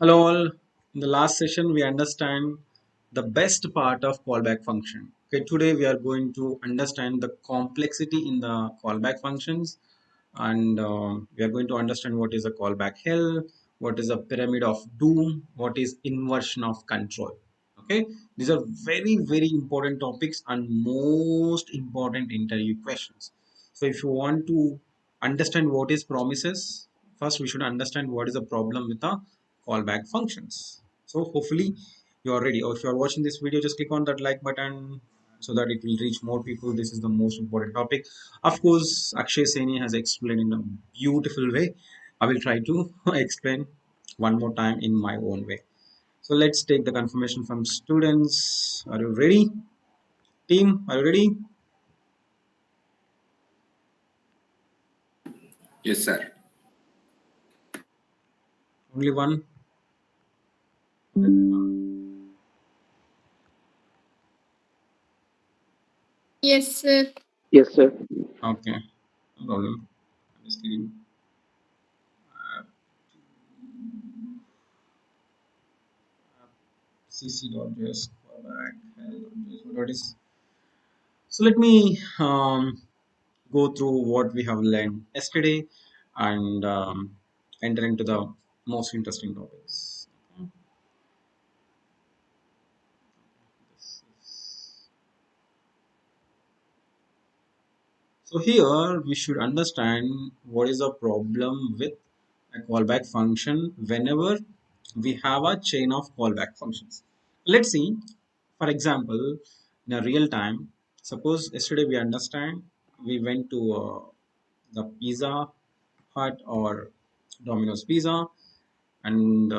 Hello all. In the last session, we understand the best part of callback function. Okay, today we are going to understand the complexity in the callback functions, and we are going to understand what is a callback hell, what is a pyramid of doom, what is inversion of control. Okay, these are very important topics and most important interview questions. So if you want to understand what is promises, first we should understand what is the problem with the callback functions. So hopefully you are ready, or if you are watching this video, just click on that like button so that it will reach more people. This is the most important topic. Of course, Akshay Seni has explained in a beautiful way. I will try to explain one more time in my own way. So let's take the confirmation from students. Are you ready? Team, are you ready? Yes, sir. Only one. Everyone. Yes, sir. Yes, sir. Okay, no problem. I'm just kidding. cc.js callback. What is so let me go through what we have learned yesterday and enter into the most interesting topics. Okay. This is- So here we should understand what is the problem with a callback function whenever we have a chain of callback functions. Let's see, for example, in a real time, suppose yesterday we understand we went to the Pizza Hut or Domino's Pizza, and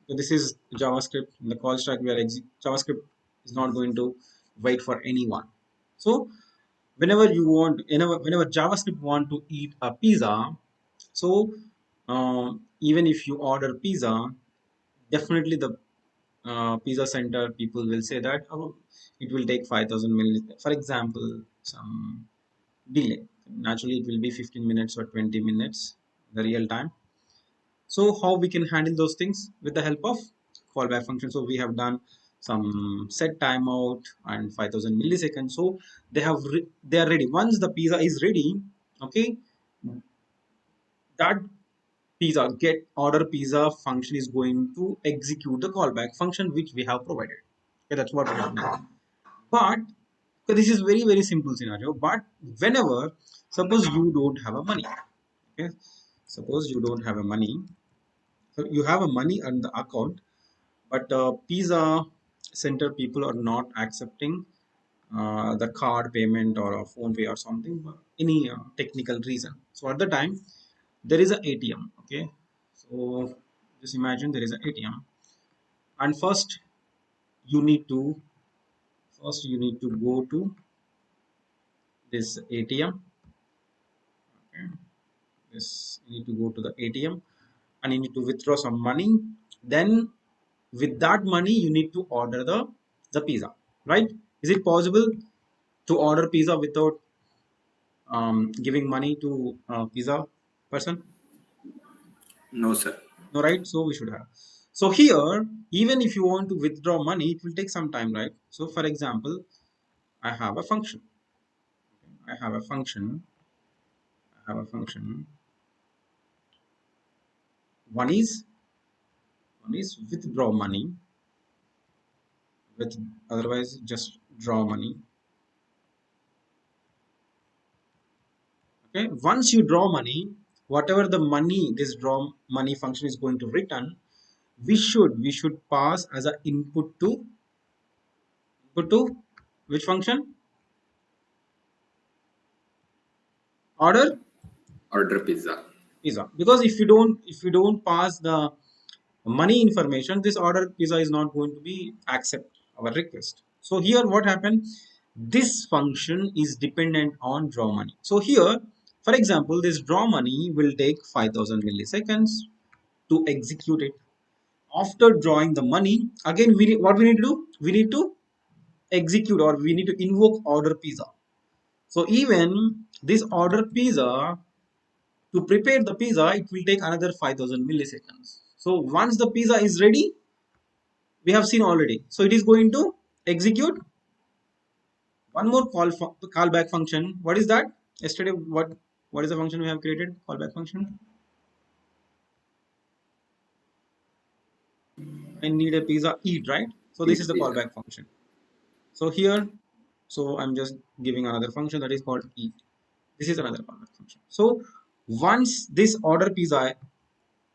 this is JavaScript. In the call stack, we are JavaScript is not going to wait for anyone. So whenever JavaScript want to eat a pizza, so even if you order pizza, definitely the pizza center people will say that it will take 5000 minutes, for example, some delay. Naturally it will be 15 minutes or 20 minutes the real time. So how we can handle those things with the help of callback function? So we have done some set timeout and 5000 milliseconds. So they are ready. Once the pizza is ready, okay, that pizza get order pizza function is going to execute the callback function which we have provided. Okay, that's what we have done. But so this is very simple scenario. But whenever, suppose you don't have a money, okay, suppose you don't have a money, so you have a money on the account, but pizza center people are not accepting the card payment or a phone pay or something, but any technical reason. So at the time there is a ATM. Okay, so just imagine there is an ATM, and you need to first you need to go to this ATM. Okay, this you need to go to the ATM and you need to withdraw some money. Then with that money you need to order the pizza, right? Is it possible to order pizza without giving money to pizza person? No, sir. No, right? So we should have. So here, even if you want to withdraw money, it will take some time, right? So for example, I have a function. I have a function. I have a function. One is one is withdraw money. With otherwise just draw money. Okay. Once you draw money, whatever the money this draw money function is going to return, we should pass as an input to which function? Order Order pizza. pizza. Because if you don't pass the money information, this order pizza is not going to be accept our request. So here what happened? This function is dependent on draw money. So here, for example, this draw money will take 5000 milliseconds to execute it. After drawing the money, again what we need to do? We need to execute, or we need to invoke order pizza. So even this order pizza, to prepare the pizza, it will take another 5000 milliseconds. So once the pizza is ready, we have seen already. So it is going to execute one more callback function. What is that? Yesterday, what is the function we have created? Callback function. I need a pizza, eat, right? So this is Eat the pizza. callback function. So here, so I'm just giving another function that is called eat. This is another callback function. So once this order pizza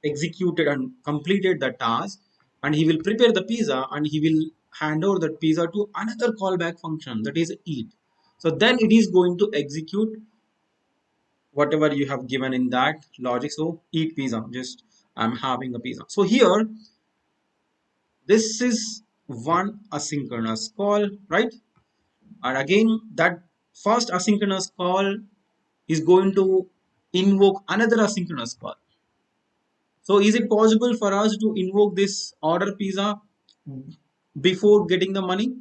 executed and completed the task, and he will prepare the pizza and he will hand over that pizza to another callback function that is eat. So then it is going to execute whatever you have given in that logic. So eat pizza, just I'm having a pizza. So here this is one asynchronous call, right? And again, that first asynchronous call is going to invoke another asynchronous call. So is it possible for us to invoke this order pizza before getting the money?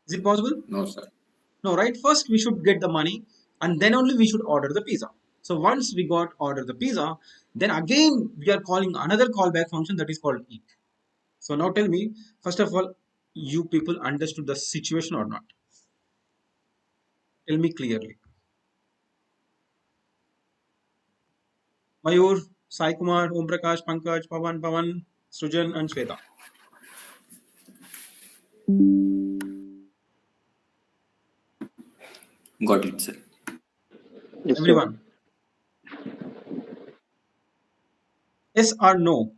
Is it possible? No, sir. No, right? First we should get the money and then only we should order the pizza. So once we got order the pizza, then again we are calling another callback function that is called eat. So now tell me, first of all, you people understood the situation or not? Tell me clearly. Mayur, Sai Kumar, Om Prakash, Pankaj, Pawan, Srujan, and Shweta. Got it, sir. Yes, sir. Everyone. Yes or no?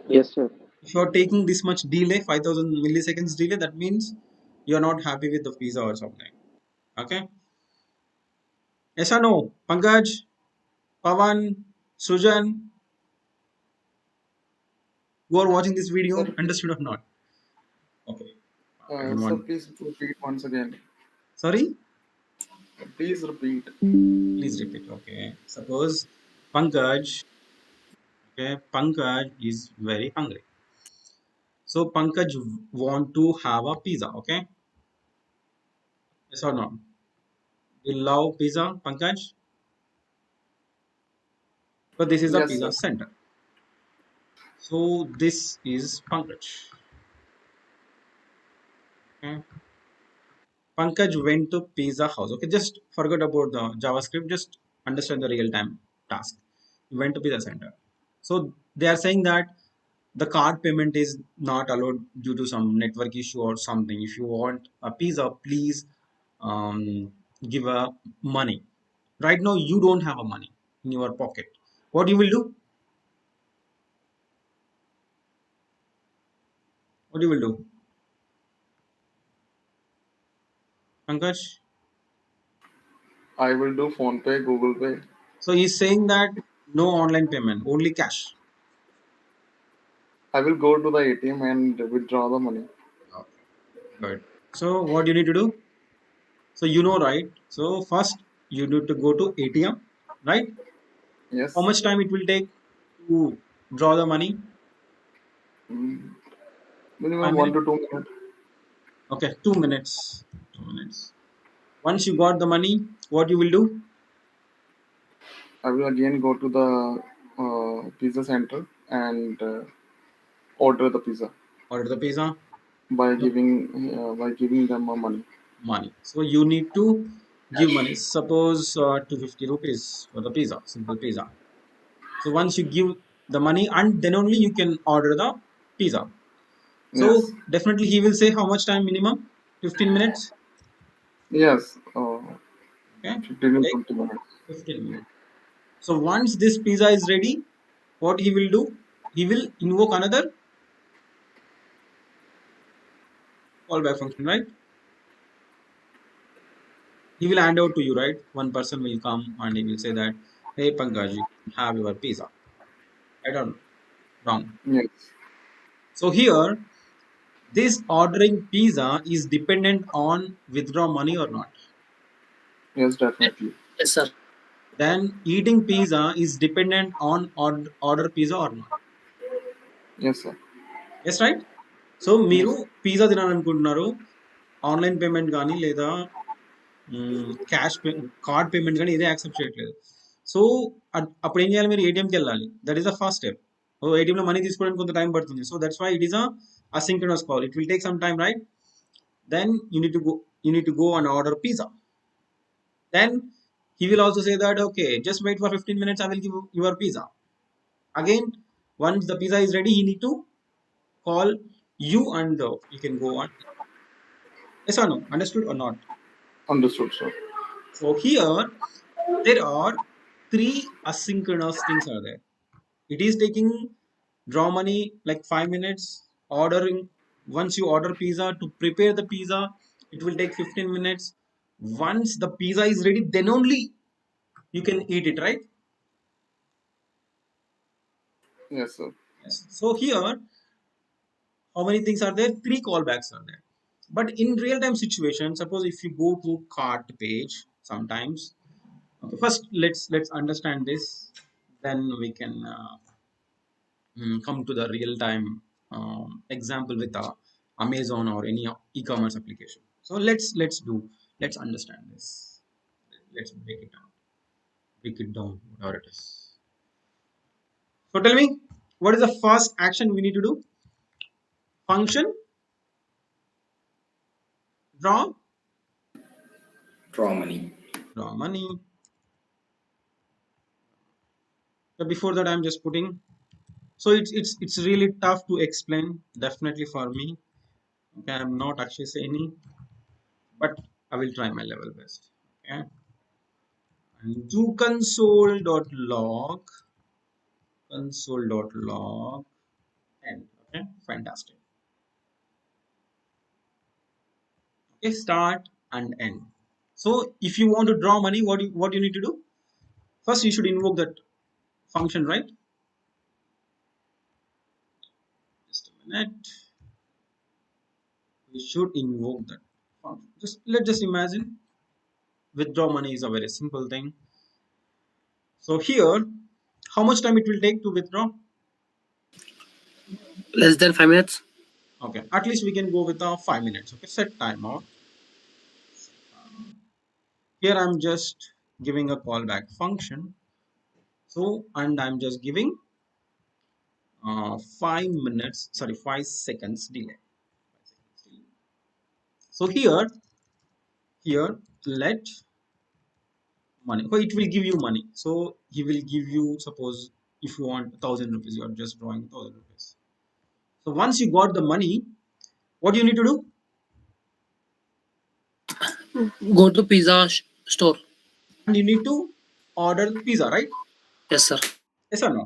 Yes, sir. If you are taking this much delay, 5000 milliseconds delay, that means you are not happy with the pizza or something. Okay? Yes or no? Pankaj, Pawan, Srujan, who are watching this Sir, video, understood or not? Okay. I don't sir, want. please repeat once again. Sorry? Please repeat. Please repeat. Okay. Suppose Pankaj, okay, Pankaj is very hungry. So Pankaj want to have a pizza, okay? Yes or no? You love pizza, Pankaj? But this is a Yes, pizza sir. center. So this is Pankaj. Okay. Pankaj went to pizza house. Okay, just forget about the JavaScript. Just understand the real time task. He went to pizza center. So they are saying that the card payment is not allowed due to some network issue or something. If you want a pizza, please give a money. Right now, you don't have a money in your pocket. What you will do? What you will do, Pankaj? I will do Phone Pay, Google Pay. So he's saying that no online payment, only cash. I will go to the ATM and withdraw the money. Okay, good. So what you need to do? So you know, right? So first you need to go to ATM, right? How Yes. much time it will take to draw the money? Mm, minimum 1 5 minutes? to 2 minutes. Okay, 2 minutes. 2 minutes. Once you got the money, what you will do? I will again go to the pizza center and order the pizza Order the pizza. by No, giving them my money. money. So you need to give money. Suppose 250 rupees for the pizza, simple pizza. So once you give the money, and then only you can order the pizza. Yes. So definitely he will say how much time minimum? 15 minutes. Yes. Okay. 15 to Take 20 minutes. 15 minutes. So once this pizza is ready, what he will do? He will invoke another callback function, right? He will hand out to you, right? One person will come and he will say that, hey Pankaj, you can have your pizza. I don't know. Wrong. Yes. So here, this ordering pizza is dependent on withdraw money or not. Yes, definitely. Yes, sir. Then eating pizza is dependent on order pizza or not. Yes, sir. Yes, right? So మీరు Yes. Pizza తినాలనుకుంటున్నారు online payment కానీ లేదా cash card payment కానీ ఇదే accept చేయట్లేదు. So అప్పుడు ఏం చేయాలి, మీరు ఏటీఎంకి వెళ్ళాలి. That is the first step. So ఏటీఎంలో మనీ తీసుకోవడానికి కొంత టైం పడుతుంది. So that's why it is a asynchronous call. It will take some time, right? Then you need to go and order pizza. Then he will also say that, okay, just wait for 15 minutes, I will give you your pizza. Again, once the pizza is ready, he need to call you and you can go on. Yes or no? Understood or not? Understood, sir. So here there are three asynchronous things are there. It is taking draw money like 5 minutes. Ordering, once you order pizza, to prepare the pizza, it will take 15 minutes. Once the pizza is ready, then only you can eat it, right? Yes, sir. Yes. So here, how many things are there? Three callbacks are there. But in real time situation, suppose if you go to cart page, sometimes. Okay, first let's understand this. Then we can come to the real time example with Amazon or any e-commerce application. So let's understand this. Let's break it down, whatever it is. So tell me, what is the first action we need to do? Function draw Draw money. money. So before that, I'm just putting. So it's really tough to explain. Definitely for me. Okay, I'm not actually saying, but I will try my level best. Okay. And do console.log end. Okay, fantastic. Okay, start and end. So if you want to draw money, what you need to do? First, you should invoke that function, right? Just a minute. We should invoke that function. Let's just imagine withdraw money is a very simple thing. So here, how much time it will take to withdraw? Less than 5 minutes. Okay, at least we can go with 5 minutes. Okay, set timeout. Here I'm just giving a callback function. So, and I'm just giving 5 seconds delay. So here let money. So it will give you money. So he will give you, suppose if you want 1,000 rupees, you are just drawing 1,000 rupees. So once you got the money, what do you need to do? Go to pizza store. And you need to order pizza, right? Yes, sir. Yes or no?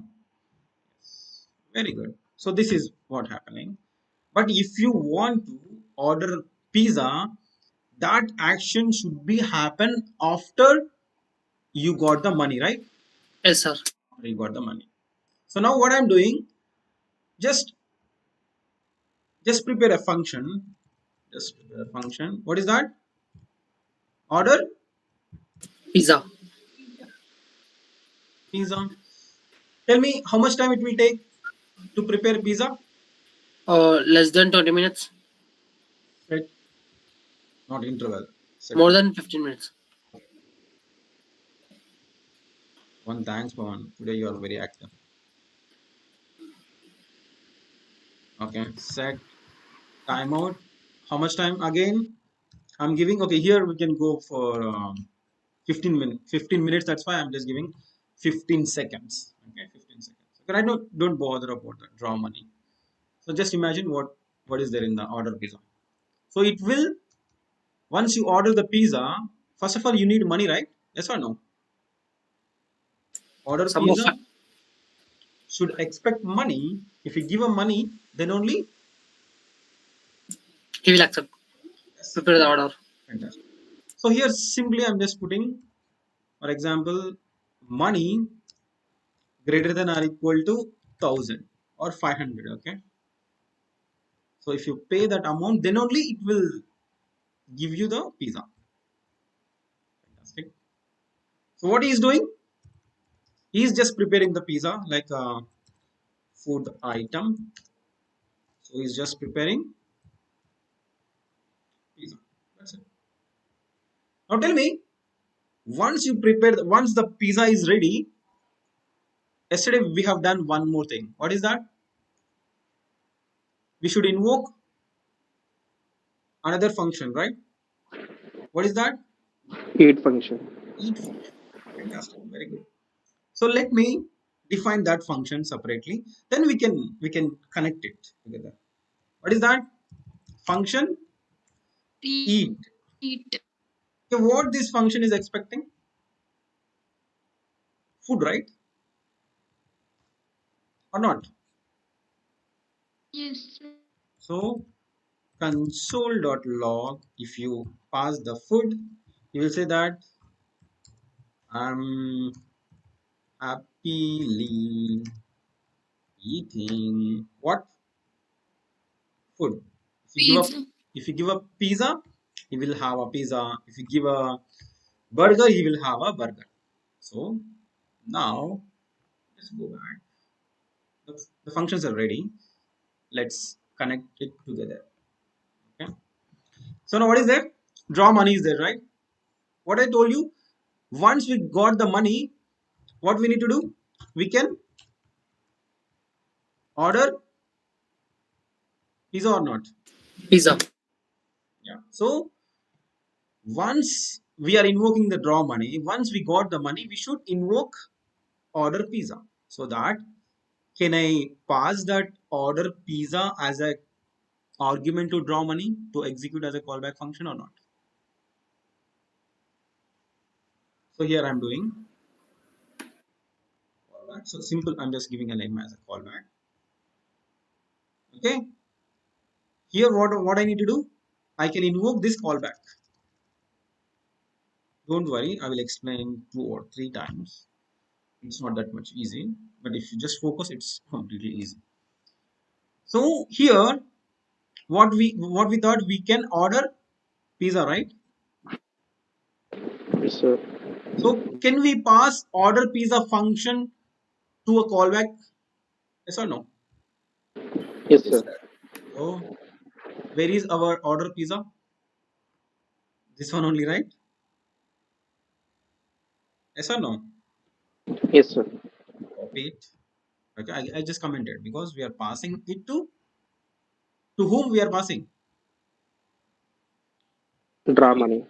Very good. So this is what happening. But if you want to order pizza, that action should be happen after you got the money, right? Yes, sir. You got the money. So now what I'm doing, just prepare a function. Just prepare a function. What is that? Order Pizza. pizza. Tell me how much time it will take to prepare pizza? Less than 20 minutes. Set, not interval. Set More than 15 minutes. one. Thanks, Pawan. Today you are very active. Okay. Set timeout. How much time again? I'm giving. Okay, here we can go for 15 minutes. 15 minutes. That's why I'm just giving 15 seconds. Okay, 15 seconds. Okay, I don't bother about the draw money. So just imagine what is there in the order pizza. So it will, once you order the pizza, first of all you need money, right? Yes or no? Order Some of pizza should expect money. If you give him money, then only. he will accept. Yes. Prepare the order. Fantastic. So here simply I'm just putting, for example, money greater than or equal to 1,000 or 500. Okay. So if you pay that amount, then only it will give you the pizza. Fantastic. So what he is doing? He is just preparing the pizza like a food item. So he's just preparing pizza. That's it. Now tell me, once the pizza is ready, yesterday we have done one more thing. What is that? We should invoke another function, right? What is that? Eat function. Eat function. Fantastic. Very good. So let me define that function separately. Then we can connect it together. What is that? Function eat. Okay, what this function is expecting? Food, right? Or not? So console.log, if you pass the food, you will say that I'm happily eating what? Food. If you give a pizza, he will have a pizza. If you give a burger, he will have a burger. So now let's go back. The functions are ready. Let's connect it together. Okay. So now what is there? Draw money is there, right? What I told you, once we got the money, what we need to do? We can order pizza or not. Pizza. Yeah. So once we are invoking the draw money, once we got the money, we should invoke order pizza. So that can I pass that order pizza as a argument to draw money to execute as a callback function or not? So here I'm doing callback. So simple, I'm just giving a name as a callback. Okay. Here what I need to do? I can invoke this callback. Don't worry, I will explain 2 or 3 times. It's not that much easy, but if you just focus, it's completely easy. So here what we thought, we can order pizza, right? Yes, sir. So can we pass order pizza function to a callback? Yes or no? Yes, Yes, sir. sir. So where is our order pizza? This one only, right? Yes or no? Yes, sir. Copy it. Okay, I just commented because we are passing it to whom we are passing. Draw money.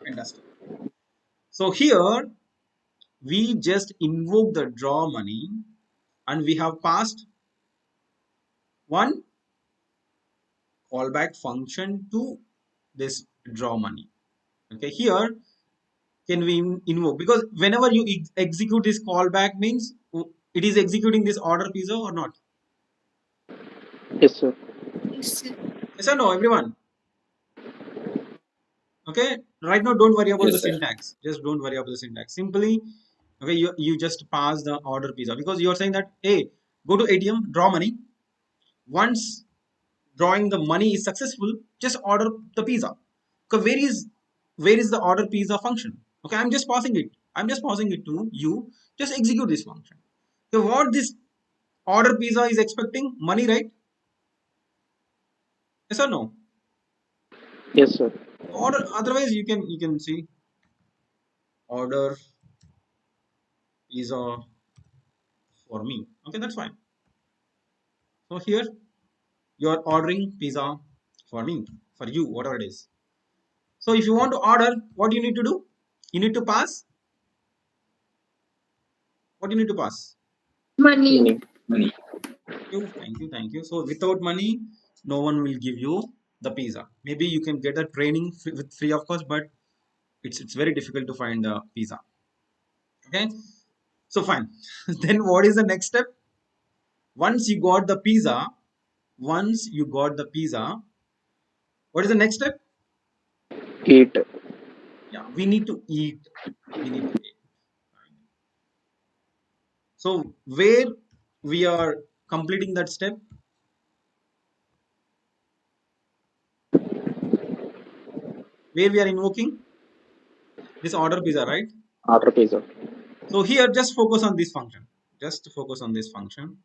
Fantastic. So here we just invoke the draw money and we have passed one callback function to this draw money. Okay, here can we invoke, because whenever you execute this callback means it is executing this order pizza or not? Yes, sir. Yes or no, everyone? Okay, right now don't worry about the Yes, sir. syntax. Just don't worry about the syntax. Simply, okay, you just pass the order pizza because you are saying that, hey, go to ATM, draw money. Once drawing the money is successful, just order the pizza. Okay, where is the order pizza function? Okay, I'm just passing it. I'm just passing it to you. Just execute this function. So what this order pizza is expecting? Money, right? Yes or no? Yes, sir. Order. Otherwise, you can see order pizza for me. Okay, that's fine. So here you are ordering pizza for me, for you, whatever it is. So if you want to order, what you need to do? You need to pass. What you need to pass? Money. Money. Thank you. So without money, no one will give you the pizza. Maybe you can get a training with free of cost, but it's very difficult to find the pizza. Okay, so fine. Then what is the next step? Once you got the pizza, once you got the pizza, what is the next step? Eat. Yeah, we need to eat. We need to eat. So where we are completing that step, where we are invoking this order pizza, right? Order pizza. So here just focus on this function. Just focus on this function.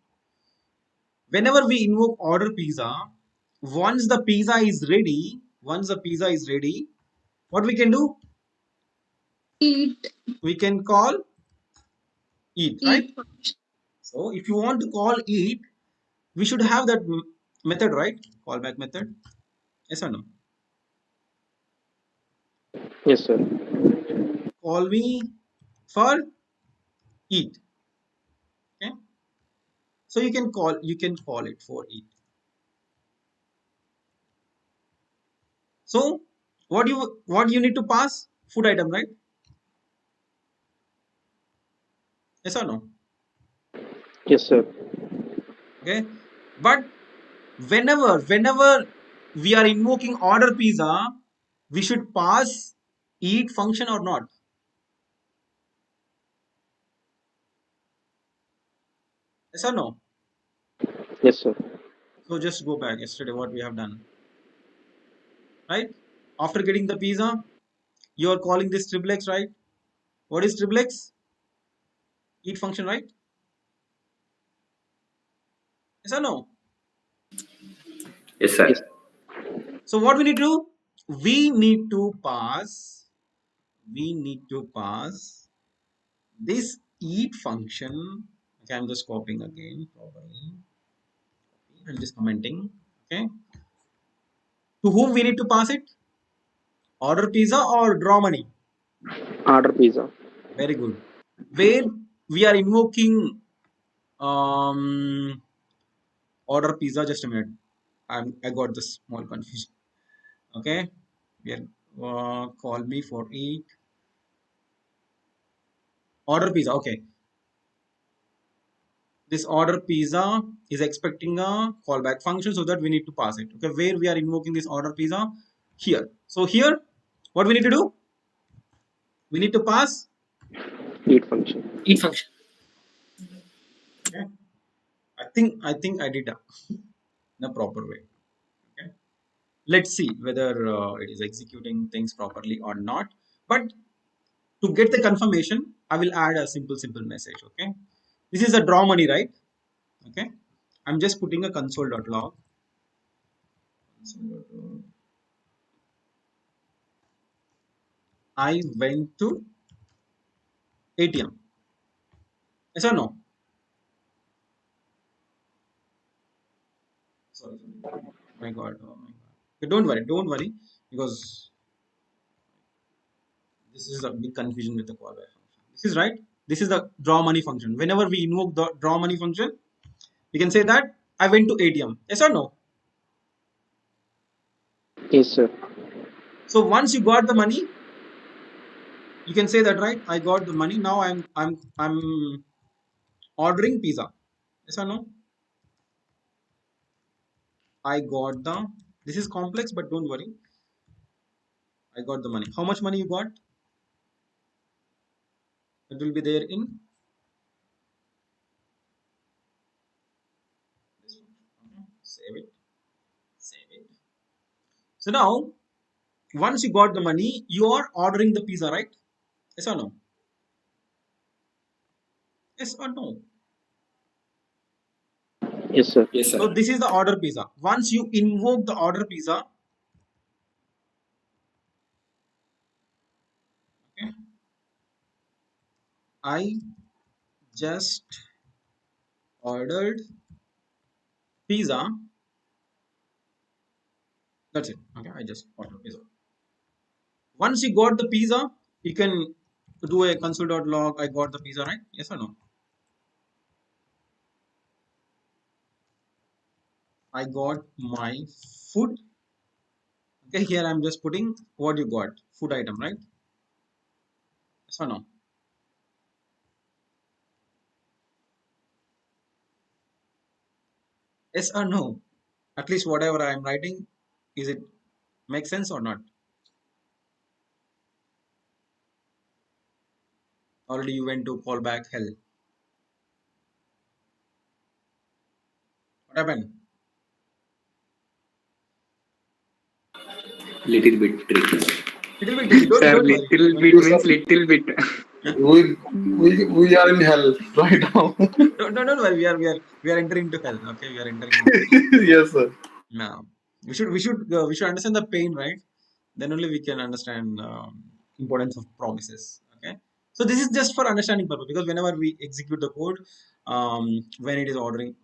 Whenever we invoke order pizza, once the pizza is ready, what we can do? Eat. We can call eat, right? So if you want to call eat, we should have that method, right? Callback method. Yes or no? Yes, sir. Call me for eat. Okay. So you can call it for eat. So what you need to pass? Food item, right? Yes or no? Yes, sir. Okay. But whenever we are invoking order pizza, we should pass eat function or not? Yes or no? Yes, sir. So just go back yesterday what we have done, right? After getting the pizza, you are calling this triple X, right? What is triple X? Eat function, right? Yes or no? Yes, sir. Yes. So what we need to do? We need to pass this eat function. Okay, I'm just copying again properly. I'm just commenting. Okay. To whom we need to pass it? Order pizza or draw money? Order pizza. Very good. Where we are invoking order pizza, just a minute. I got this small confusion. Okay. We are call me for eat. Order pizza. Okay. This order pizza is expecting a callback function, so that we need to pass it. Okay. Where we are invoking this order pizza? Here. So here, what we need to do? We need to pass. Eat function. Eat function. Okay. I think I did in a proper way. Okay. Let's see whether it is executing things properly or not. But to get the confirmation, I will add a simple message. Okay. This is a draw money, right? Okay. I'm just putting a console.log. I went to ATM. Yes or no? Sorry. My God. Oh my God. Okay, don't worry, because this is a big confusion with the callback function. This is right. This is the draw money function. Whenever we invoke the draw money function, we can say that I went to ATM. Yes or no? Yes, sir. So once you got the money, you can say that, right? I got the money. Now I'm ordering pizza. Yes or no? I got the. This is complex, but don't worry. I got the money. How much money you got? It will be there in this one. Okay. Save it. Save it. So now, once you got the money, you are ordering the pizza, right? Yes or no? Yes or no? Yes, sir. Yes, So sir. this is the order pizza. Once you invoke the order pizza, okay, I just ordered pizza. That's it. Okay, I just ordered pizza. Once you got the pizza, you can do a console.log. I got the pizza, right? Yes or no? I got my food. Okay, here I'm just putting what you got. Food item, right? Yes or no? Yes or no? At least whatever I'm writing, is it make sense or not? Already you went to callback hell. What happened? Little bit tricky. Little bit tricky. Don't Sir, don't worry. little Don't bit Yes, sir. means little bit. We are in hell right now. don't worry. We are entering into hell. Okay, we are entering into hell. Yes, sir. Now we should understand the pain, right? Then only we can understand importance of promises. Okay, so this is just for understanding purpose, because whenever we execute the code, when it is ordering,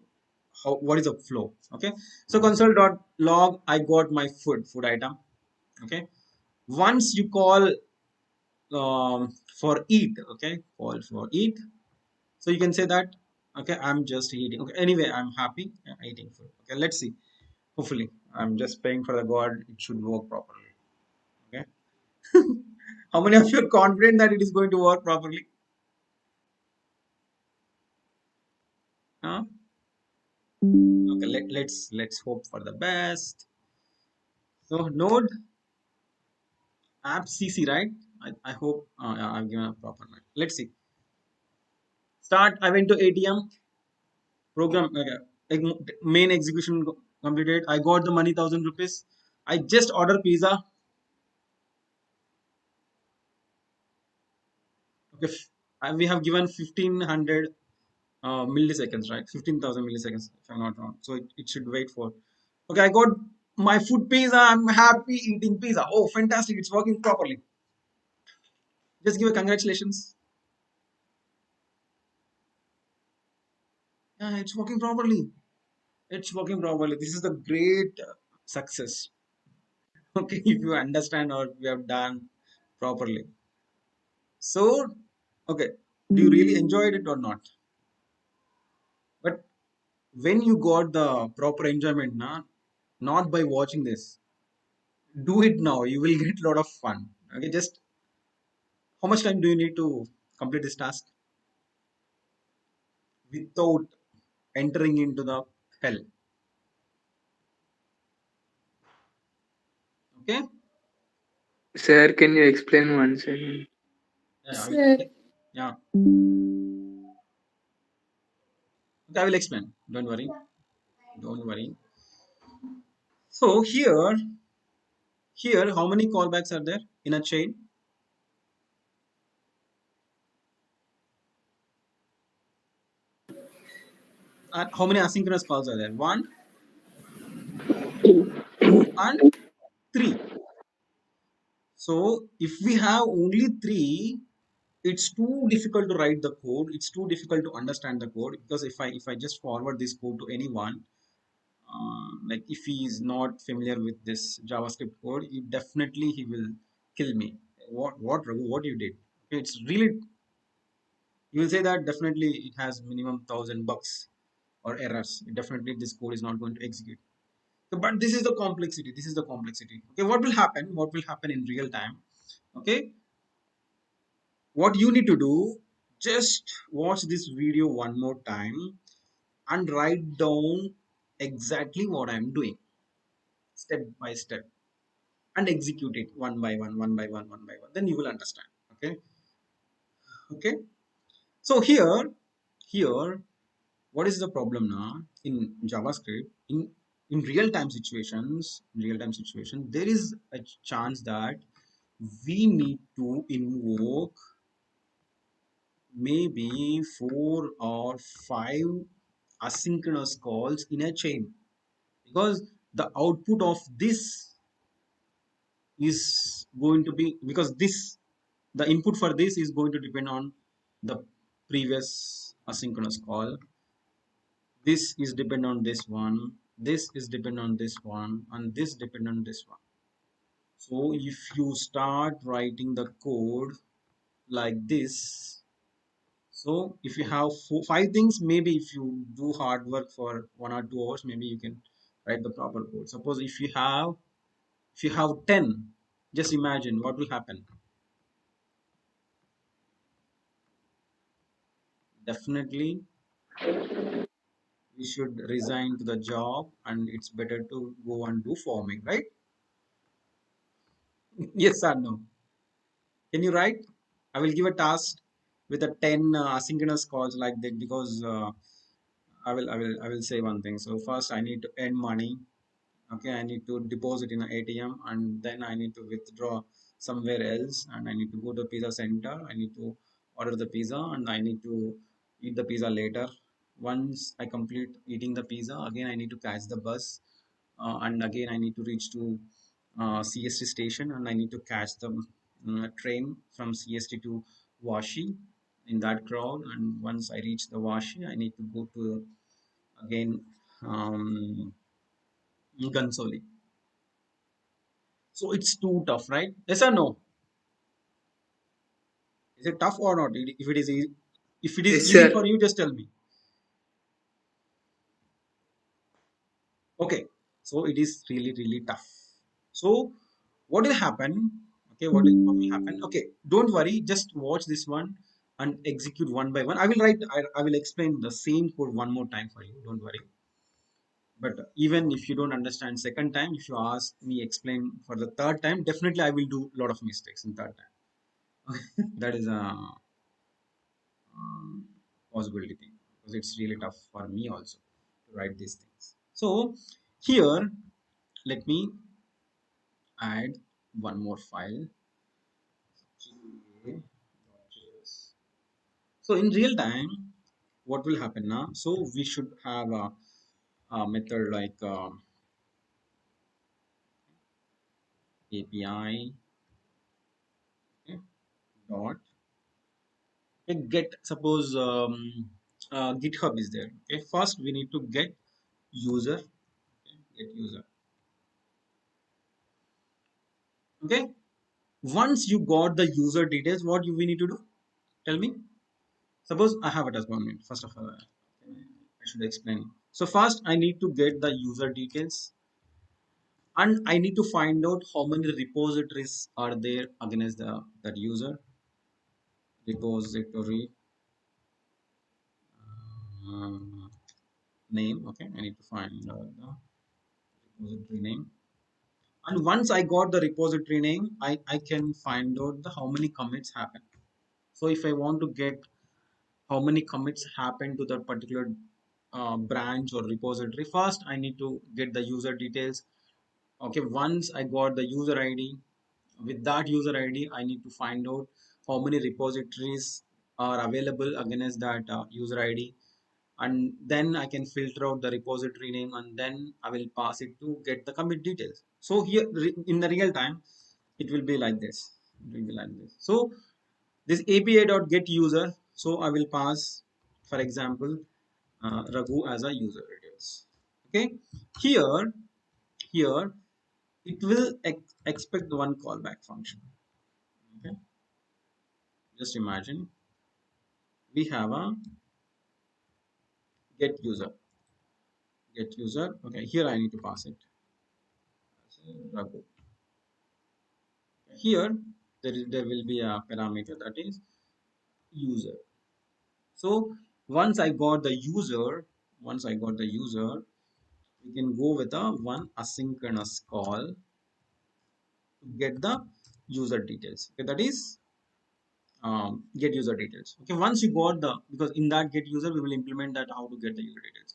how what is the flow. Okay, so console.log, I got my food item. Okay, once you call for eat, okay, call for eat, so you can say that, okay, I'm just eating. Okay, anyway, I'm happy, eating food. Okay, let's see. Hopefully, I'm just praying for the God it should work properly. Okay. How many of you are confident that it is going to work properly? Huh? Okay, let's hope for the best. So Node app CC, right? I hope yeah, I've given a proper name. Let's see. Start. I went to ATM program. Main execution completed. I got the money, 1,000 rupees. I just order pizza. Okay, we have given 1,500 milliseconds, right? 15,000 milliseconds, if I'm not wrong. So it should wait for. Okay, I got my food pizza. I'm happy eating pizza. Oh, fantastic! It's working properly. Just give a congratulations. Yeah, it's working properly. It's working properly. This is the great success. Okay, if you understand or you have done properly. So, okay, do you really enjoyed it or not? But when you got the proper enjoyment, not by watching this, do it now. You will get a lot of fun. Okay, just how much time do you need to complete this task without entering into the hell? Okay, Sir, can you explain once again? yeah, Sir. yeah. Okay, I will explain. Don't worry. Don't worry. So here, how many callbacks are there in a chain? And how many asynchronous calls are there? One, two, and three. So if we have only three, it's too difficult to write the code. It's too difficult to understand the code, because if I just forward this code to anyone, like if he is not familiar with this JavaScript code, he will kill me. What Raghu, what you did? It's really, you will say that definitely it has minimum 1,000 bugs or errors. Definitely this code is not going to execute. So, but this is the complexity. This is the complexity. Okay, what will happen? What will happen in real time? Okay, what you need to do, just watch this video one more time and write down exactly what I'm doing, step by step, and execute it one by one, one by one, one by one. Then you will understand. Okay. Okay. So here, what is the problem now in JavaScript? In real time situation, there is a chance that we need to invoke maybe 4 or 5 asynchronous calls in a chain, because the output of this is going to be, because this, the input for this is going to depend on the previous asynchronous call. This is depend on this one, this is depend on this one, and this depend on this one. So if you start writing the code like this, so if you have 5 things, maybe if you do hard work for 1 or 2 hours, maybe you can write the proper code. Suppose if you have 10, just imagine what will happen. Definitely we should resign to the job, and it's better to go and do farming, right? Yes or no? Can you write? I will give a task with a 10 asynchronous calls like that, because I will say one thing. So first I need to earn money. Okay, I need to deposit in an ATM, and then I need to withdraw somewhere else, and I need to go to pizza center. I need to order the pizza, and I need to eat the pizza later. Once I complete eating the pizza, again I need to catch the bus, and again I need to reach to CST station, and I need to catch the train from CST to Washi in that crowd. And once I reach the Washi, I need to go to again Gansoli. So it's too tough, right? Yes or no? Is it tough or not? If it is easy, if it is Yes, easy for sir. you, just tell me. Okay, so it is really really tough. So what will happen? Okay, what will happen? Okay, don't worry, just watch this one and execute one by one. I will write. I will explain the same code one more time for you. Don't worry. But even if you don't understand second time, if you ask me explain for the third time, definitely I will do a lot of mistakes in third time. That is a possibility thing because it's really tough for me also to write these things. So here, let me add one more file. So in real time, what will happen now? So we should have a method like API okay, dot okay, get. Suppose GitHub is there. Okay, first we need to get user. Okay, get user. Okay, once you got the user details, what we need to do? Tell me. Suppose I have it as 1 minute. First of all, I should explain. So first I need to get the user details and I need to find out how many repositories are there against that user repository uh, name. Okay, I need to find the repository name. And once I got the repository name, I can find out how many commits happen. So if I want to get how many commits happen to that particular branch or repository, first I need to get the user details. Okay, once I got the user ID, with that user ID I need to find out how many repositories are available against that user ID, and then I can filter out the repository name and then I will pass it to get the commit details. So here in the real time it will be like this. It will be like this. So this API.get user, so I will pass, for example, Raghu as a user details. Okay, here here it will expect one callback function. Okay, just imagine we have a get user. Okay, here I need to pass it as Raghu. Here there will be a parameter that is user. So once I got the user, we can go with a one asynchronous call to get the user details. Okay, that is get user details. Okay, once you got the, because in that get user we will implement that how to get the user details.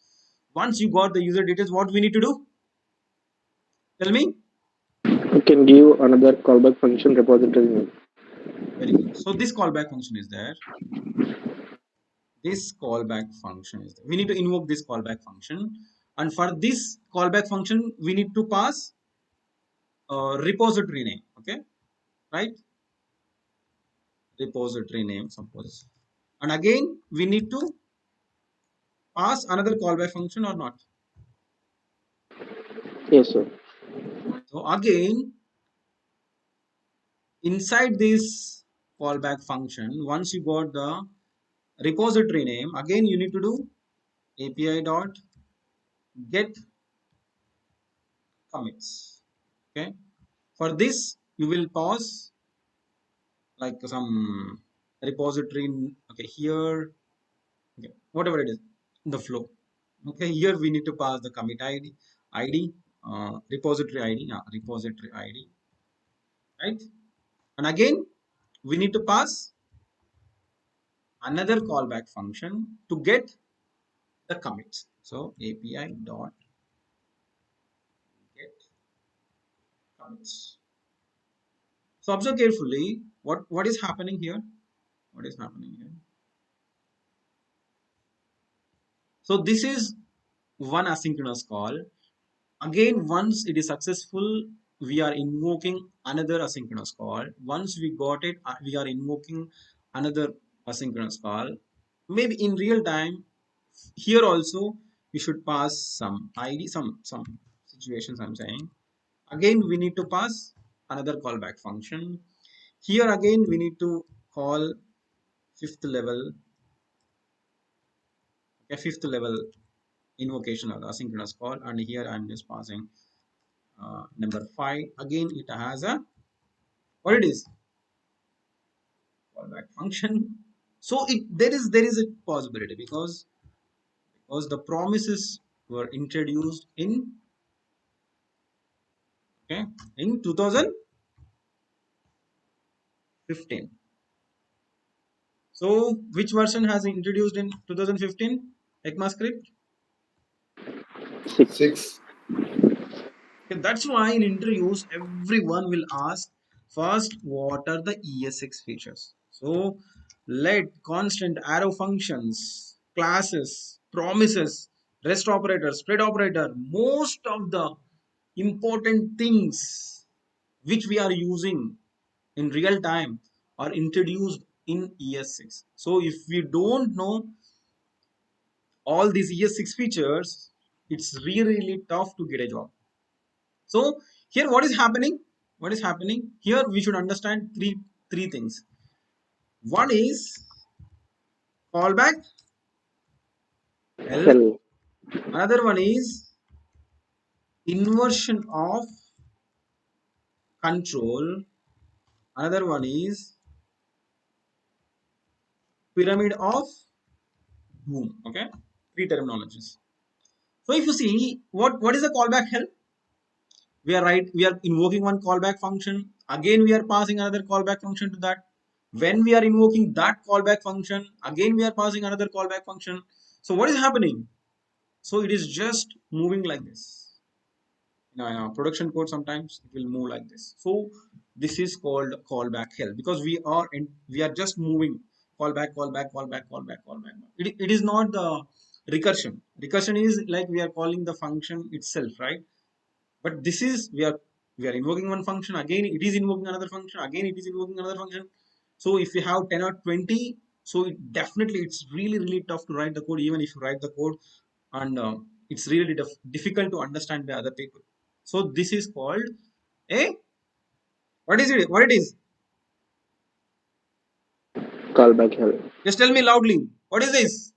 Once you got the user details, what we need to do? Tell me. You can give another callback function repository name. Very good. So this callback function is there. This callback function is there. We need to invoke this callback function, and for this callback function we need to pass repository name. Okay, right? Repository name, suppose, and again we need to pass another callback function or not. Yes, sir. So again, inside this callback function, once you got the repository name, again you need to do API dot get commits. Okay, for this you will pass like some repository. Okay, here, okay, whatever it is, the flow. Okay, here we need to pass the commit ID, repository ID, repository ID, right? And again, we need to pass another callback function to get the commits. So API dot get commits. So observe carefully what is happening here. What is happening here? So this is one asynchronous call. Again, once it is successful, we are invoking another asynchronous call. Once we got it, we are invoking another asynchronous call. Maybe in real time, here also we should pass some id, some situations I'm saying. Again we need to pass another callback function. Here again we need to call fifth level, okay, fifth level invocation of the asynchronous call, and here I'm just passing number 5. Again it has a, what it is, callback function. So there is a possibility because the promises were introduced in, okay, in 2015. So which version has introduced in 2015 ECMAScript? 6. 6. Okay, that's why in interviews everyone will ask first what are the ES6 features. So let, constant, arrow functions, classes, promises, rest operator, spread operator, most of the important things which we are using in real time are introduced in ES6. So if we don't know all these ES6 features, it's really, really tough to get a job. So here what is happening? What is happening? Here we should understand three things. One is callback L. Hell. Another one is inversion of control. Another one is pyramid of doom. Okay, three terminologies. So if you see what is the callback hell? We are invoking one callback function. Again we are passing another callback function to that. When we are invoking that callback function, again we are passing another callback function. So what is happening? So it is just moving like this. In our production code sometimes it will move like this. So this is called callback hell, because we are just moving callback, callback, callback, callback, callback. It is not the recursion. Recursion is like we are calling the function itself, right? But this is we are invoking one function, again it is invoking another function, again it is invoking another function. So if you have 10 or 20, so definitely it's really, really tough to write the code, even if you write the code, and it's really difficult to understand by other people. So this is called a, what is it, what it is, Callback hell. just tell me loudly, what is this?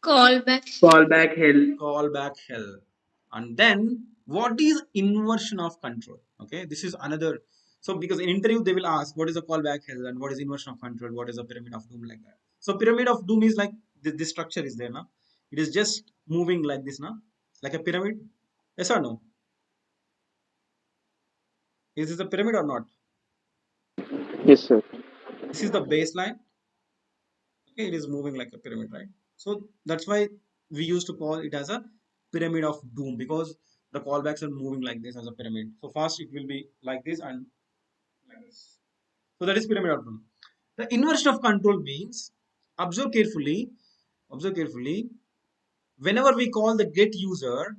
Callback. Callback hell. Callback hell. And then what is inversion of control? Okay, this is another. So because in interview they will ask what is a callback hell and what is inversion of control, what is a pyramid of doom, like that. So pyramid of doom is like this structure is there now, it is just moving like this now, like a pyramid. Yes or no? Is this a pyramid or not? Yes, sir. This is the baseline. Okay, it is moving like a pyramid, right? So that's why we used to call it as a pyramid of doom, because the callbacks are moving like this as a pyramid. So first it will be like this and like this. So that is pyramid of doom. The inversion of control means, observe carefully, observe carefully. Whenever we call the get user,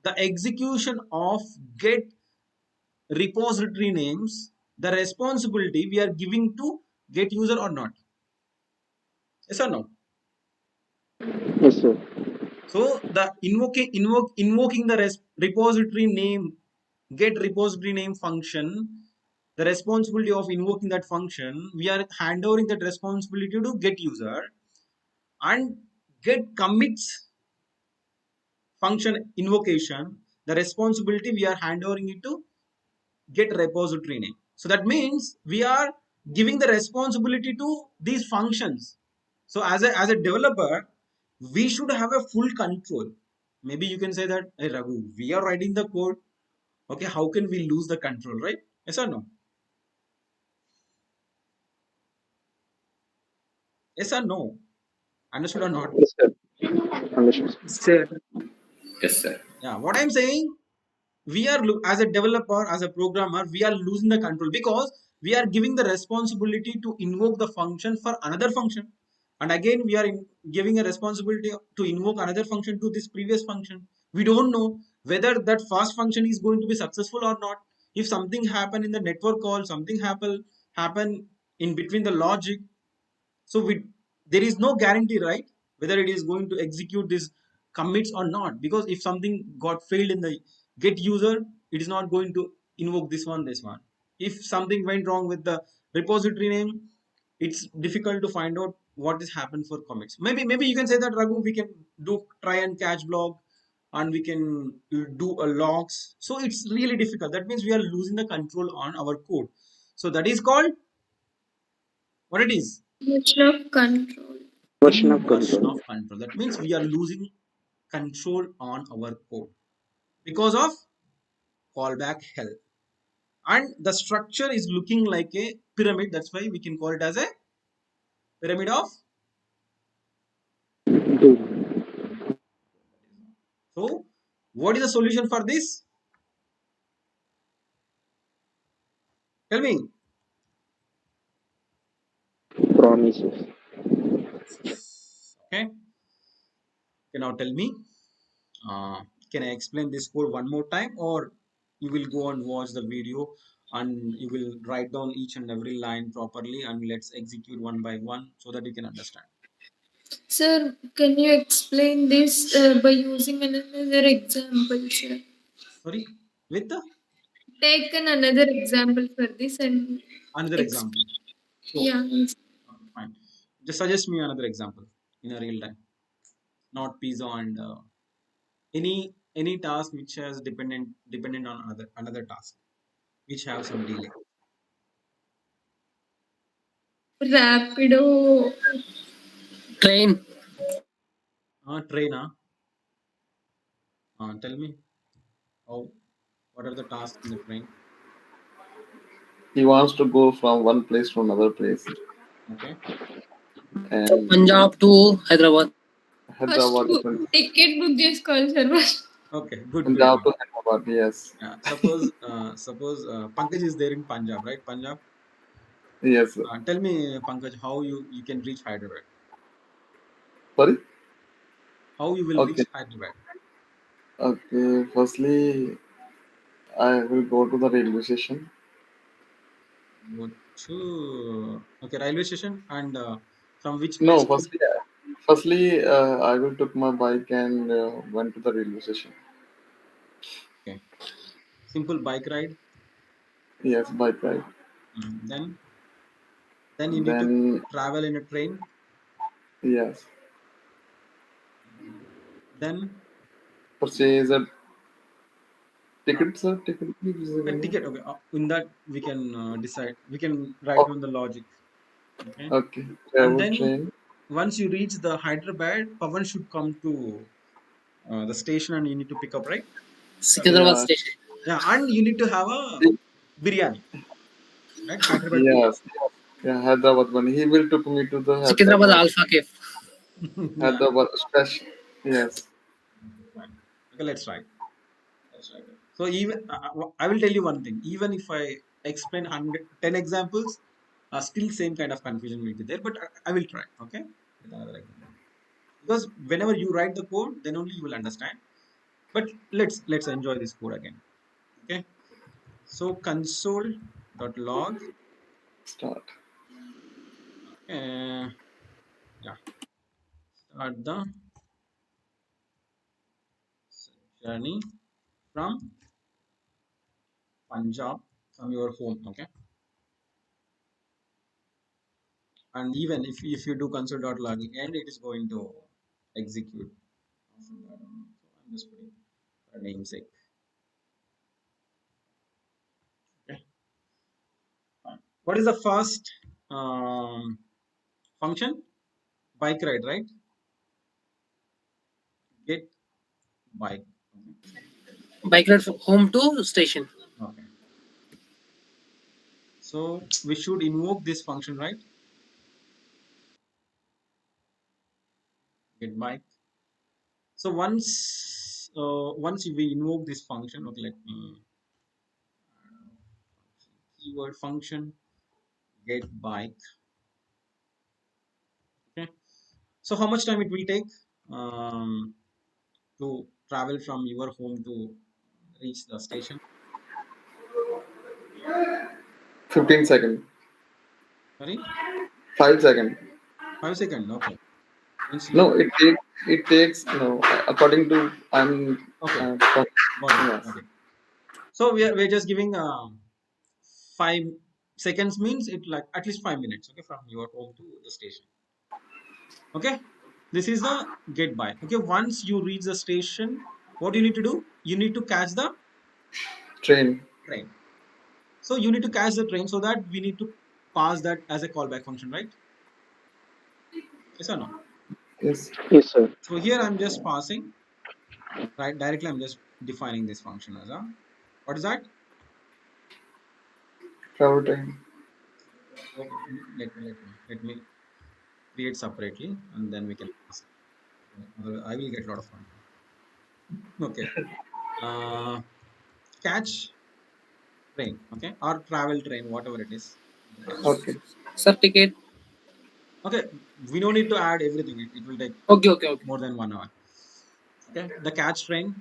the execution of get repository names, the responsibility we are giving to get user or not. Yes or no? Yes, sir. So the invoking the repository name, get repository name function, the responsibility of invoking that function, we are handovering that responsibility to get user, and get commits function invocation, the responsibility we are handovering it to get repository name. So that means we are giving the responsibility to these functions. So as a developer, we should have a full control. Maybe you can say that, hey Raghu, we are writing the code. Okay, how can we lose the control, right? Yes or no? Yes or no? Understood or not? Yes, sir. Understood. Sir. Yes, sir. Yeah, what I'm saying, we are as a developer, as a programmer, we are losing the control because we are giving the responsibility to invoke the function for another function, and again we are giving a responsibility to invoke another function to this previous function. We don't know whether that first function is going to be successful or not. if something happen in the network call, something happen in between the logic, so there is no guarantee, right, whether it is going to execute this commits or not, because if something got failed in the get user, it is not going to invoke this one. If something went wrong with the repository name, it's difficult to find out what has happened for commits. Maybe you can say that, Raghu, we can do try and catch block, and we can do a logs. So it's really difficult. That means we are losing the control on our code. So that is called what it is. Version of control. Version of Inversion control. of control. That means we are losing control on our code because of callback hell. And the structure is looking like a pyramid. That's why we can call it as a pyramid of. Do. So, what is the solution for this? Tell me. Promises. Okay. Okay, now tell me. Uh, can I explain this code one more time, or you will go and watch the video and you will write down each and every line properly, and let's execute one by one so that you can understand. Sir, can you explain this by using another example, sir? Sorry, with the Take another example for this and another example. Sure. yeah. Fine. Just suggest me another example in a real time, not pizza and any task which has dependent on another task which have some delay. Rapido. Train. Train. Tell me how. What are the tasks in the train? He wants to go from one place to another place, Okay. and Punjab to Hyderabad. First, Hyderabad to ticket book చేసుకోవాలి sir first. Okay. Good. Good. Punjab Good. to Hyderabad. Yes, Suppose Pankaj is there in Punjab, right? Punjab. yes. Sir. Tell me, Pankaj, how you can reach Hyderabad? Sorry. How you will Okay. reach Hyderabad? Okay. Firstly, I will go to the railway station. Go to okay railway station, and from which No, place to. firstly, I will took my bike and went to the railway station. Okay. Simple bike ride. Yes, bike ride. Then you need to Then travel in a train. yes, Then purchase a ticket, sir. Ticket, please. a ticket. Okay. In that we can decide. We can write down the logic. Okay. Okay, And travel then train. once you reach the Hyderabad, Pavan should come to the station, and you need to pick up, right? Secunderabad Yeah, station. Yeah, and you need to have a biryani, right? Hyderabad biryani. yes, yeah, Hyderabad one. He will took me to the Secunderabad Hyderabad, Alpha Cave. Yeah. Hyderabad station. Yes, Fine. Okay, let's try. Let's try. So even I will tell you one thing. Even if I explain 10 examples, still same kind of confusion will be there. But I will try. Okay, with another example. Because whenever you write the code, then only you will understand. But let's enjoy this code again. Okay. So console.log. start. Yeah. Start the journey from Punjab from your home. Okay. And even if you do console.log and it is going to execute. So I'm just putting for namesake. Okay. Fine. What is the first function? Bike ride, right? Get bike. Bike ride from home to station. Okay. So we should invoke this function, right? Get bike. So once we invoke this function, okay, let me keyword function get bike. Okay. So how much time it will take to travel from your home to reach the station? 15 seconds. Sorry, 5 seconds. 5 seconds. Okay. Means No, you. it takes no according to Okay. uh, Got it. yes, Got it. So we're just giving 5 seconds means it like at least 5 minutes. Okay, from your home to the station. Okay, this is the get by. Okay, once you reach the station, what you need to do? You need to catch the train. train. So you need to catch the train so that we need to pass that as a callback function, right? Yes or no? Yes, Yes, sir. So here I'm just passing, right? Directly I'm just defining this function as a, what is that? travel train. Okay, let me create separately and then we can pass it. I will get a lot of fun. Okay. Uh, catch train, okay, or travel train, whatever it is. Okay, Sir, ticket. Okay, we don't need to add everything. It will take Okay, okay, okay. more than 1 hour. Okay, the catch train.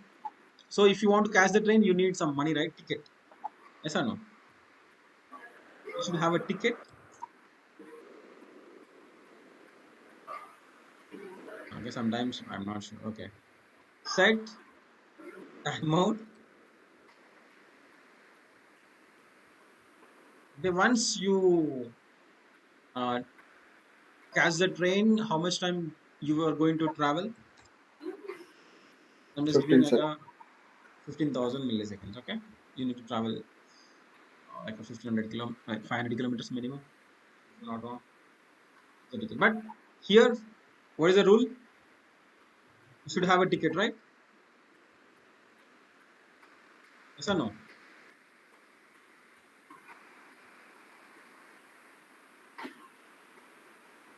So if you want to catch the train, you need some money, right? Ticket. Yes or no? You should have a ticket. Okay, sometimes I'm not sure. Okay, set time mode. Okay, once you uh, catch the train, how much time you are going to travel? I'm just giving 15 like seconds. a 15,000 milliseconds. Okay, you need to travel like a 1500 like 500 kilometers minimum. If I'm not wrong. The ticket. But here, what is the rule? You should have a ticket, right? Yes or no?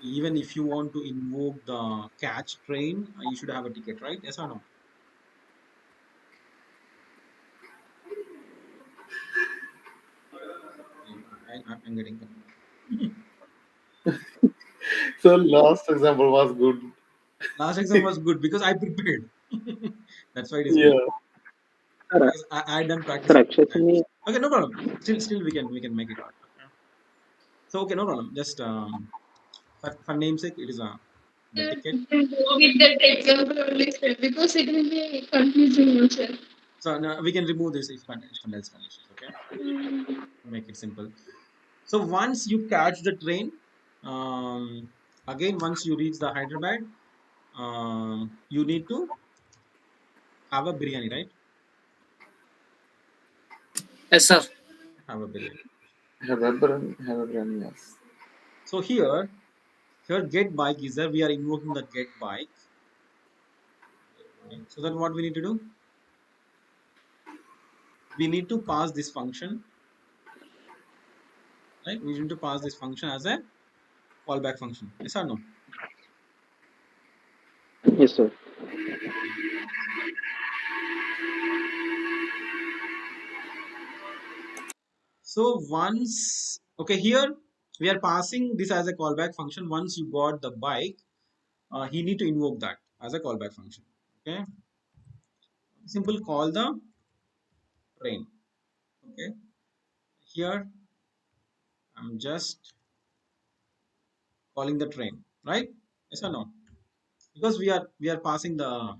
Even if you want to invoke the catch train, you should have a ticket, right? Yes or no? I'm getting confused. So last example was good. Last exam was good because I prepared. That's why it is good. Yeah. Sir, Because I done practice sir, for actually, times. Okay, no problem. Still we can make it. Okay. So okay, no problem. Just for namesake, it is the Sir, ticket. you can go with that example only, sir, because it will be confusing, sir. So now we can remove this if else conditions. Okay, make it simple. So once you catch the train, again once you reach the Hyderabad, you need to have a biryani, right? Yes, sir. Have a biryani. Have a brand, yes. So here get bike is there. We are invoking the get bike. So then what we need to do? We need to pass this function, right? We need to pass this function as a callback function. Yes or no? yes, sir. So once, okay, here we are passing this as a callback function. Once you got the bike, he need to invoke that as a callback function. Okay, simple call the train. Okay, here I'm just calling the train, right? Yes or no? Because we are passing the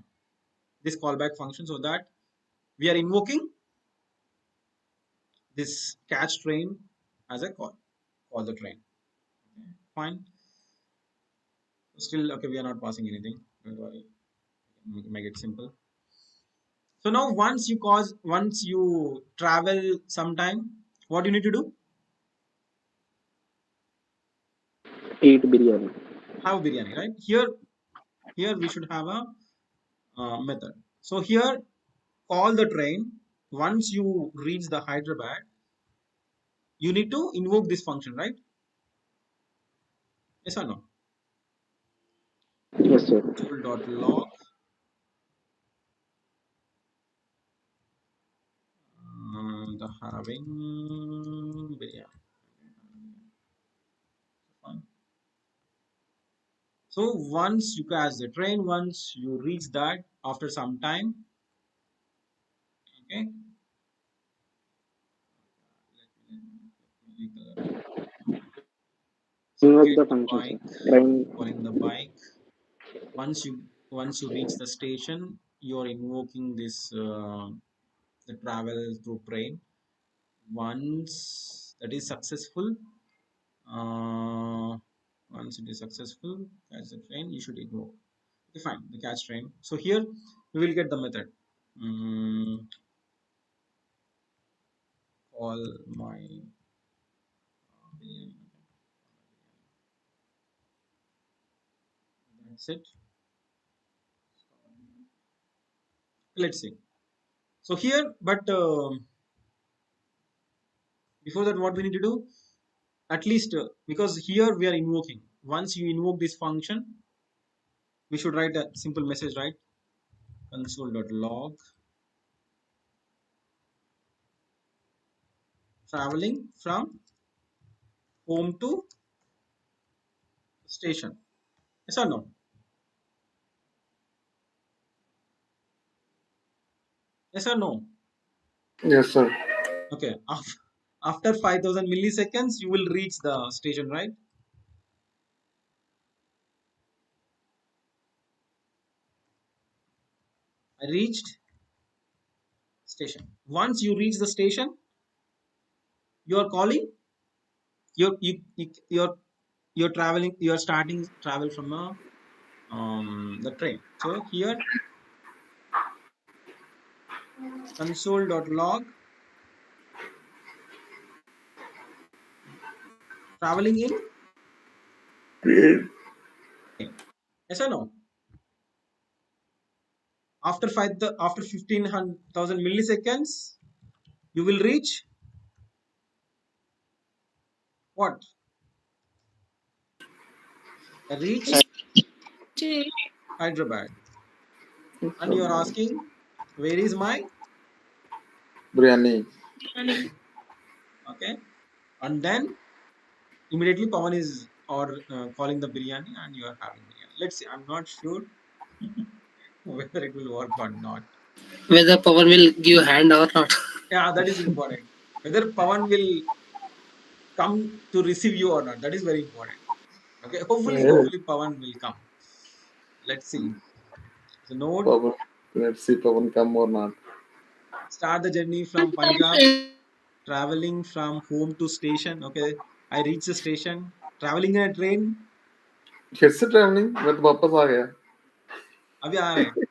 this callback function so that we are invoking this catch train as a call the train. Okay, fine. Still okay. We are not passing anything. Don't worry. Make it simple. So now once you travel sometime, what you need to do? Eat biryani. Have biryani, right? Here we should have a method. So here call the train. Once you reach the Hyderabad, you need to invoke this function, right? Yes or no? Yes, sir. Console.log the having biryani. Fine. So once you catch the train, once you reach that after some time, okay, vehicle. So Invoke get the the function, sir. bike, Train. calling the bike. Once you reach the station, you're invoking this the travel through train. Once that is successful, uh, once it is successful, catch the train. You should invoke. Okay, fine. The catch train. So here we will get the method. Call my that's it. Let's see. So here, but before that, what we need to do? At least because here we are invoking. Once you invoke this function, we should write a simple message, right? Console.log traveling from home to station. Yes or no? Yes or no? Yes, sir. Okay. After 5000 milliseconds, you will reach the station, right? I reached station. Once you reach the station, you are calling. You're traveling. You're starting travel from the train. So here console.log traveling in Great. train. Yes or no? After 15,000 milliseconds, you will reach what? I reached Hyderabad. And you are asking, where is my Biryani. okay? And then immediately Pawan is or calling the biryani and you are having biryani. Let's see. I'm not sure whether it will work or not. Whether Pawan will give hand or not. Yeah, that is important. Whether Pawan will come to receive you or not. That is very important. Okay. Yeah. Hopefully Pawan will come. Let's see. So node Pawan. Let's see Pawan come or not. start the journey from Punjab, traveling from home to station. Okay. I reach the station, traveling in a train. फिर से travelling मैं तो वापस आ गया अभी आ रहे हैं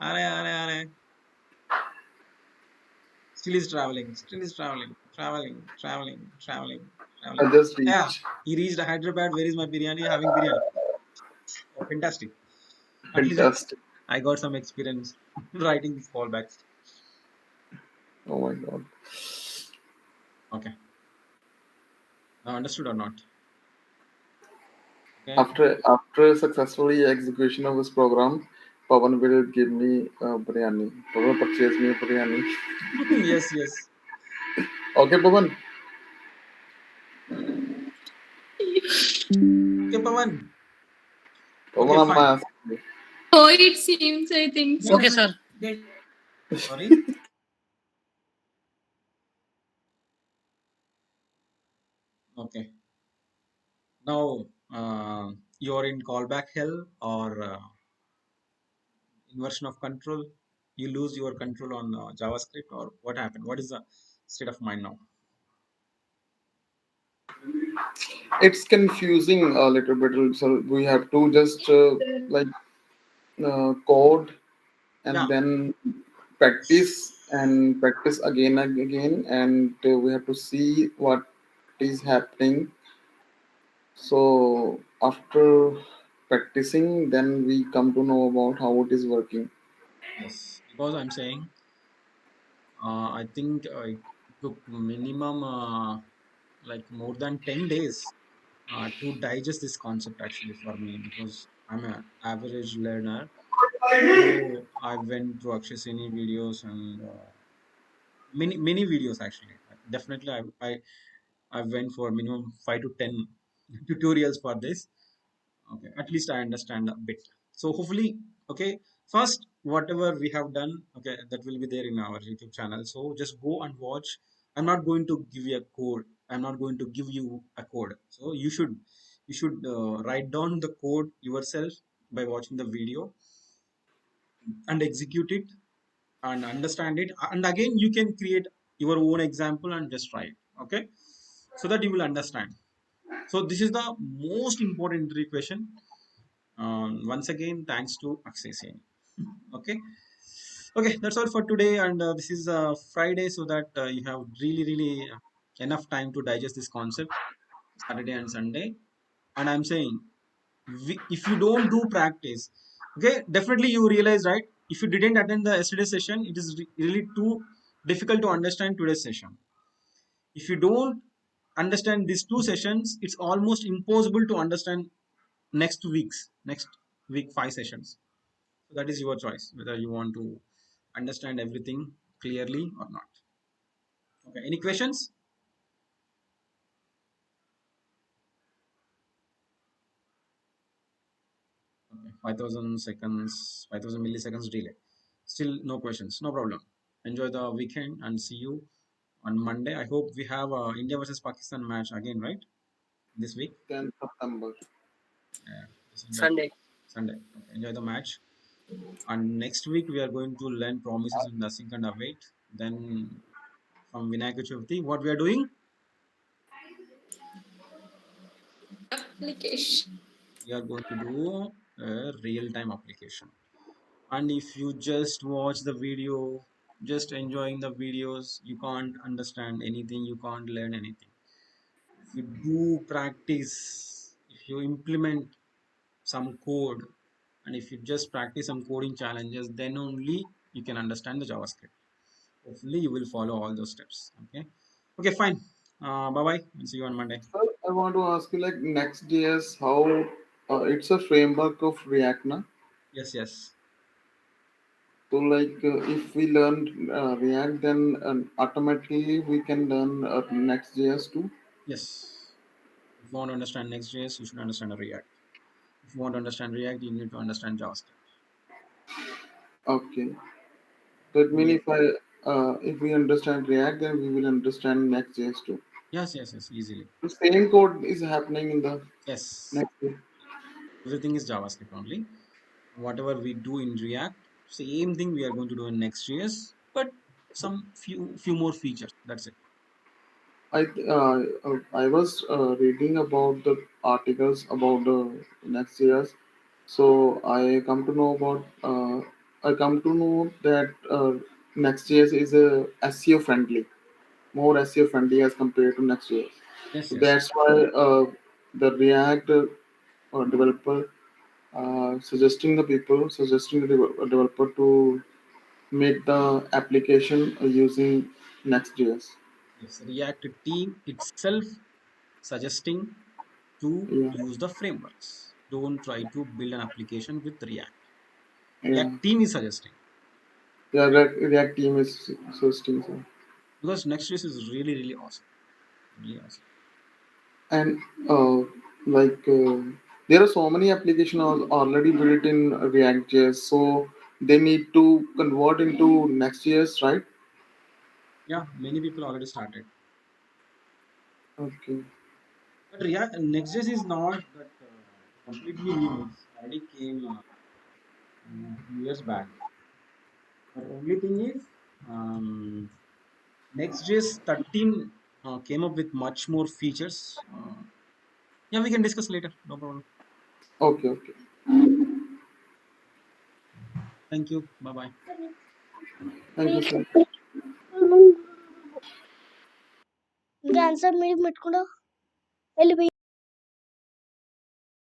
आ रहे हैं still is traveling. I just Yeah, reached. he reached Hyderabad. Where is my biryani? Having biryani. Oh, fantastic. At least Fantastic. I got some experience writing these callbacks. Oh my god. Okay. Now understood or not? Okay. After successfully execution of this program, Pawan will give me biryani. Pawan purchase me biryani. Yes, yes. Okay, Pawan. Okay, Pawan. Pawan, Okay, I'm fine. asking you. Oh, it seems, I think so. Okay, sir. Sorry. Okay. Now you're in callback hell or inversion of control. You lose your control on JavaScript or what happened? What is the state of mind now? It's confusing a little bit. So we have to just like code Yeah. and then practice again and again, and we have to see what is happening. So after practicing, then we come to know about how it is working. Yes. Because I'm saying, I think it took minimum like more than 10 days to digest this concept actually for me because I'm an average learner. So I went through Akshasini videos and many videos actually. Definitely, I went for minimum 5 to 10 tutorials for this. Okay, at least I understand a bit. So hopefully, okay. First, whatever we have done, okay, that will be there in our YouTube channel. So just go and watch. I'm not going to give you a code. I'm not going to give you a code. So you should write down the code yourself by watching the video and execute it and understand it. And again, you can create your own example and just try it. Okay, so that you will understand. So this is the most important interview question. Once again, thanks to Akshay Sen. Okay. Okay, that's all for today. And this is Friday, so that you have really enough time to digest this concept, Saturday and Sunday. And I'm saying, if you don't do practice, okay, definitely you realize, right? If you didn't attend the yesterday's session, it is really too difficult to understand today's session. If you don't understand these two sessions, it's almost impossible to understand next week 5 sessions. So that is your choice whether you want to understand everything clearly or not. Okay, any questions? Okay, 5000 seconds, 5000 milliseconds delay. Still no questions, no problem. Enjoy the weekend and see you on Monday. I hope we have India versus Pakistan match again, right? This week. 10th September. Yeah, Sunday. Sunday. Sunday. Okay, enjoy the match. And next week we are going to learn promises in Nothing and Await. Then from Vinayak Chavithi, what we are doing? Application. We are going to do a real-time application. And if you just watch the video, just enjoying the videos, you can't understand anything, you can't learn anything. If you do practice, if you implement some code, and if you just practice some coding challenges, then only you can understand the JavaScript. Hopefully you will follow all those steps. Okay, okay, fine. Bye bye, and see you on Monday. Sir, I want to ask you like Next.js, how it's a framework of React now. Yes, yes, So like if we learn React, then automatically we can learn Next.js too. yes. If you want to understand Next.js, you should understand React. If you want to understand React, you need to understand JavaScript. Okay. That means Only if we understand React, then we will understand Next.js too. yes, yes, yes, easily. The same code is happening in the Yes, Next.js. everything is JavaScript only. Whatever we do in React, same thing we are going to do in Next.js, but some few more features. That's it. I was reading about the articles about the Next.js, so I come to know that Next.js is a SEO friendly, more SEO friendly as compared to Next.js. Yes, So yes, that's why the React developer suggesting the developer to make the application using Next.js. yes. React team itself suggesting to Yeah, use the frameworks. Don't try to build an application with React. yeah, React team is suggesting, yeah. right? React team is suggesting so. Because Next.js is really awesome, really awesome. And like there are so many applications already built in React.js, so they need to convert into Next.js, right? Yeah, many people already started. Okay, But React Next.js is not that completely new. It's already came few years back. But only thing is, Next.js 13 came up with much more features. Yeah, we can discuss later. No problem. okay, okay. Thank you. Bye bye. Thank you, sir. ఇంకా answer మీరు పెట్టుకుంటా వెళ్ళిపోయి